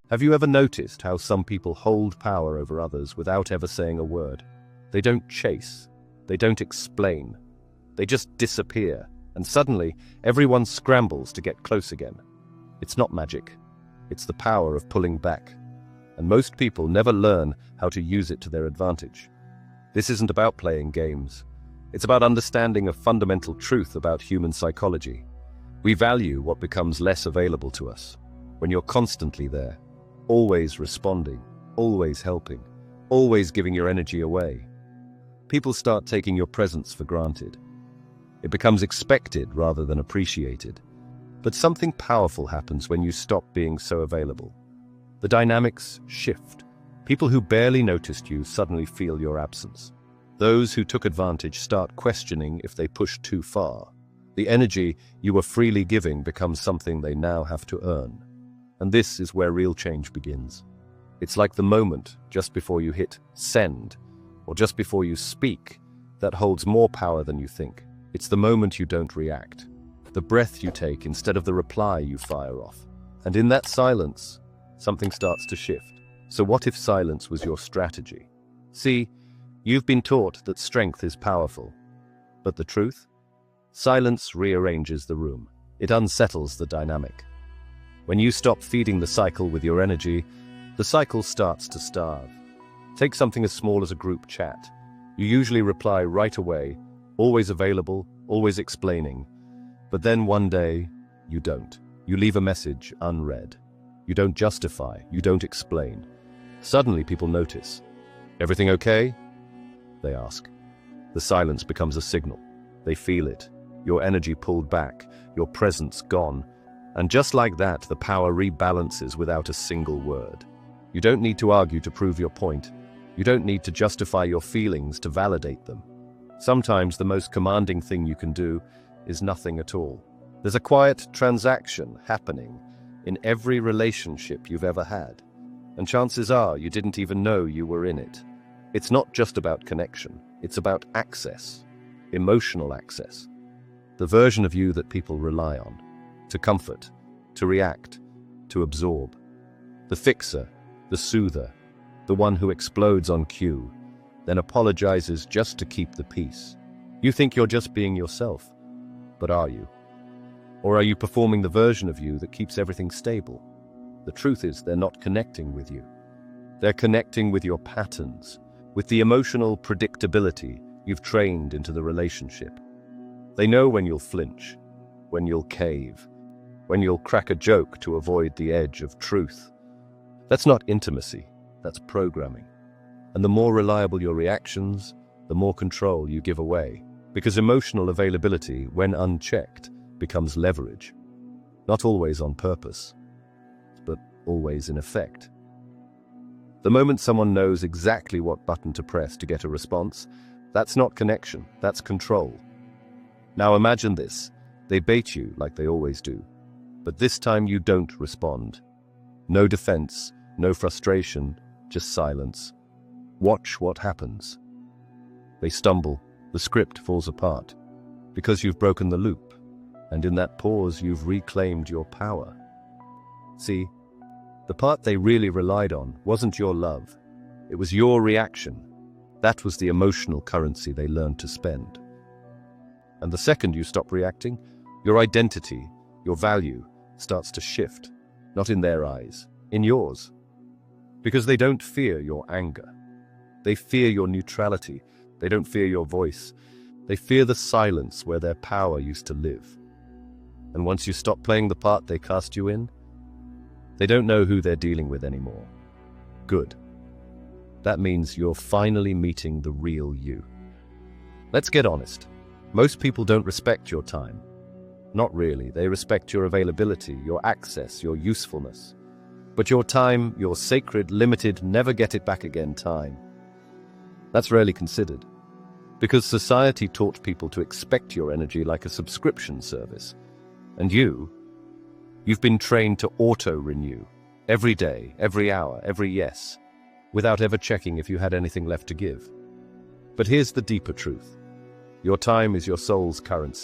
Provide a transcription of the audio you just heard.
Have you ever noticed how some people hold power over others without ever saying a word? They don't chase, they don't explain, they just disappear, and suddenly everyone scrambles to get close again. It's not magic, it's the power of pulling back, and most people never learn how to use it to their advantage. This isn't about playing games, it's about understanding a fundamental truth about human psychology. We value what becomes less available to us. When you're constantly there, always responding, always helping, always giving your energy away, people start taking your presence for granted. It becomes expected rather than appreciated. But something powerful happens when you stop being so available. The dynamics shift. People who barely noticed you suddenly feel your absence. Those who took advantage start questioning if they pushed too far. The energy you were freely giving becomes something they now have to earn. And this is where real change begins. It's like the moment just before you hit send, or just before you speak, that holds more power than you think. It's the moment you don't react, the breath you take instead of the reply you fire off. And in that silence, something starts to shift. So what if silence was your strategy? See, you've been taught that strength is powerful. But the truth? Silence rearranges the room. It unsettles the dynamic. When you stop feeding the cycle with your energy, the cycle starts to starve. Take something as small as a group chat. You usually reply right away, always available, always explaining. But then one day, you don't. You leave a message unread. You don't justify, you don't explain. Suddenly people notice. Everything okay? They ask. The silence becomes a signal. They feel it. Your energy pulled back, your presence gone. And just like that, the power rebalances without a single word. You don't need to argue to prove your point. You don't need to justify your feelings to validate them. Sometimes the most commanding thing you can do is nothing at all. There's a quiet transaction happening in every relationship you've ever had. And chances are you didn't even know you were in it. It's not just about connection, it's about access, emotional access. The version of you that people rely on. To comfort, to react, to absorb. The fixer, the soother, the one who explodes on cue, then apologizes just to keep the peace. You think you're just being yourself, but are you? Or are you performing the version of you that keeps everything stable? The truth is they're not connecting with you. They're connecting with your patterns, with the emotional predictability you've trained into the relationship. They know when you'll flinch, when you'll cave, when you'll crack a joke to avoid the edge of truth. That's not intimacy, that's programming. And the more reliable your reactions, the more control you give away. Because emotional availability, when unchecked, becomes leverage. Not always on purpose, but always in effect. The moment someone knows exactly what button to press to get a response, that's not connection, that's control. Now imagine this. They bait you like they always do. But this time you don't respond. No defense, no frustration, just silence. Watch what happens. They stumble, the script falls apart. Because you've broken the loop. And in that pause you've reclaimed your power. See, the part they really relied on wasn't your love. It was your reaction. That was the emotional currency they learned to spend. And the second you stop reacting, your identity, your value, starts to shift. Not in their eyes, in yours. Because they don't fear your anger. They fear your neutrality. They don't fear your voice. They fear the silence where their power used to live. And once you stop playing the part they cast you in, they don't know who they're dealing with anymore. Good. That means you're finally meeting the real you. Let's get honest. Most people don't respect your time. Not really. They respect your availability, your access, your usefulness. But your time, your sacred, limited, never get it back again time. That's rarely considered. Because society taught people to expect your energy like a subscription service. And you've been trained to auto-renew. Every day, every hour, every yes. Without ever checking if you had anything left to give. But here's the deeper truth. Your time is your soul's currency.